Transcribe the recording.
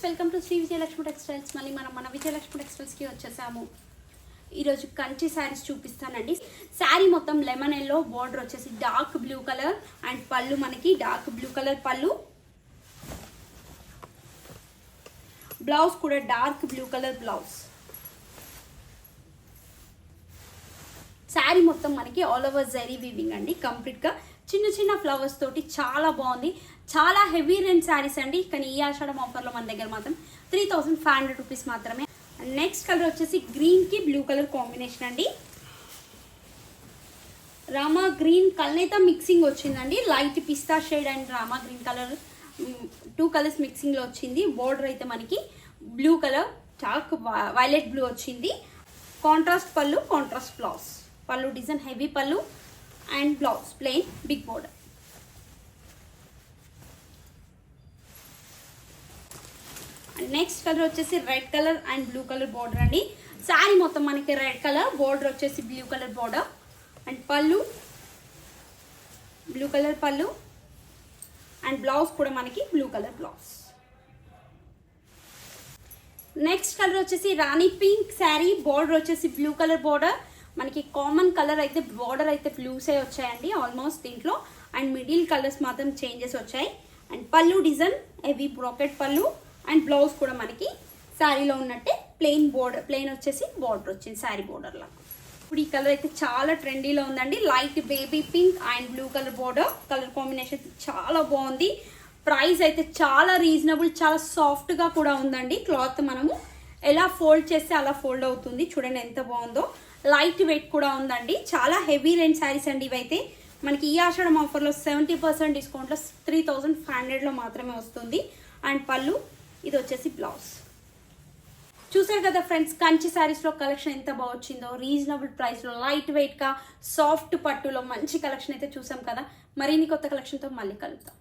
Welcome to Shri Vijayalakshmi textiles. మళ్ళీ మన విజయలక్ష్మి టెక్స్టైల్స్కి వచ్చేసాము. ఈరోజు కంచి శారీస్ చూపిస్తానండి. శారీ మొత్తం లెమన్ ఎల్లో, బార్డర్ వచ్చేసి డార్క్ బ్లూ కలర్ అండ్ పళ్ళు మనకి డార్క్ బ్లూ కలర్ పళ్ళు, బ్లౌజ్ కూడా dark blue colour blouse. Sari మొత్తం మనకి ఆల్ ఓవర్ జరీ వీవింగ్ అండి. కంప్లీట్గా చిన్న చిన్న ఫ్లవర్స్ తోటి చాలా బాగుంది. చాలా హెవీ రేంజ్ శారీస్ అండి. కానీ ఈ ఆషాఢం ఆఫర్లో మన దగ్గర మాత్రం 3500 రూపీస్ మాత్రమే. నెక్స్ట్ కలర్ వచ్చేసి గ్రీన్కి బ్లూ కలర్ కాంబినేషన్ అండి. రామా గ్రీన్ కల్నేత మిక్సింగ్ వచ్చిందండి. లైట్ పిస్తా shade and Rama green colour 2 colours మిక్సింగ్లో వచ్చింది. బోర్డర్ అయితే మనకి blue colour dark violet blue వచ్చింది. Contrast pallu, contrast blouse. Pallu design heavy pallu and blouse plain big border. Next colour వచ్చేసి red colour and blue colour border అండి. శారీ మొత్తం మనకి రెడ్ కలర్, బోర్డర్ వచ్చేసి blue colour border and pallu blue colour pallu and blouse కూడా మనకి blue colour blouse. Next colour వచ్చేసి రాణి pink sari, border వచ్చేసి blue colour border. మనకి కామన్ కలర్ అయితే బోర్డర్ అయితే బ్లూసే వచ్చాయండి ఆల్మోస్ట్ దీంట్లో. అండ్ మిడిల్ కలర్స్ మాత్రం చేంజెస్ వచ్చాయి. అండ్ పళ్ళు డిజైన్ హెవీ బ్రాకెట్ పళ్ళు అండ్ బ్లౌజ్ కూడా మనకి శారీలో ఉన్నట్టే ప్లెయిన్ బోర్డర్, ప్లెయిన్ వచ్చేసి బోర్డర్ వచ్చింది శారీ బోర్డర్లో. ఇప్పుడు ఈ కలర్ అయితే చాలా ట్రెండీలో ఉందండి. Light baby pink and blue colour border. Colour combination చాలా బాగుంది. ప్రైస్ అయితే చాలా రీజనబుల్, చాలా సాఫ్ట్గా కూడా ఉందండి. క్లాత్ మనము ఎలా ఫోల్డ్ చేస్తే అలా ఫోల్డ్ అవుతుంది. చూడండి ఎంత బాగుందో. లైట్ వెయిట్ కూడా ఉందండి. చాలా హెవీ రేంజ్ శారీస్ అండి ఇవైతే. మనకి ఈ ఆషాఢం ఆఫర్లో 70% డిస్కౌంట్లో 3500లో మాత్రమే వస్తుంది. అండ్ పళ్ళు ఇది వచ్చేసి బ్లౌజ్. చూసారు కదా ఫ్రెండ్స్, కంచి శారీస్లో కలెక్షన్ ఎంత బాగా వచ్చిందో. రీజనబుల్ ప్రైస్లో లైట్ వెయిట్గా సాఫ్ట్ పట్టులో మంచి కలెక్షన్ అయితే చూసాం కదా. మరిన్ని కొత్త కలెక్షన్తో మళ్ళీ కలుద్దాం.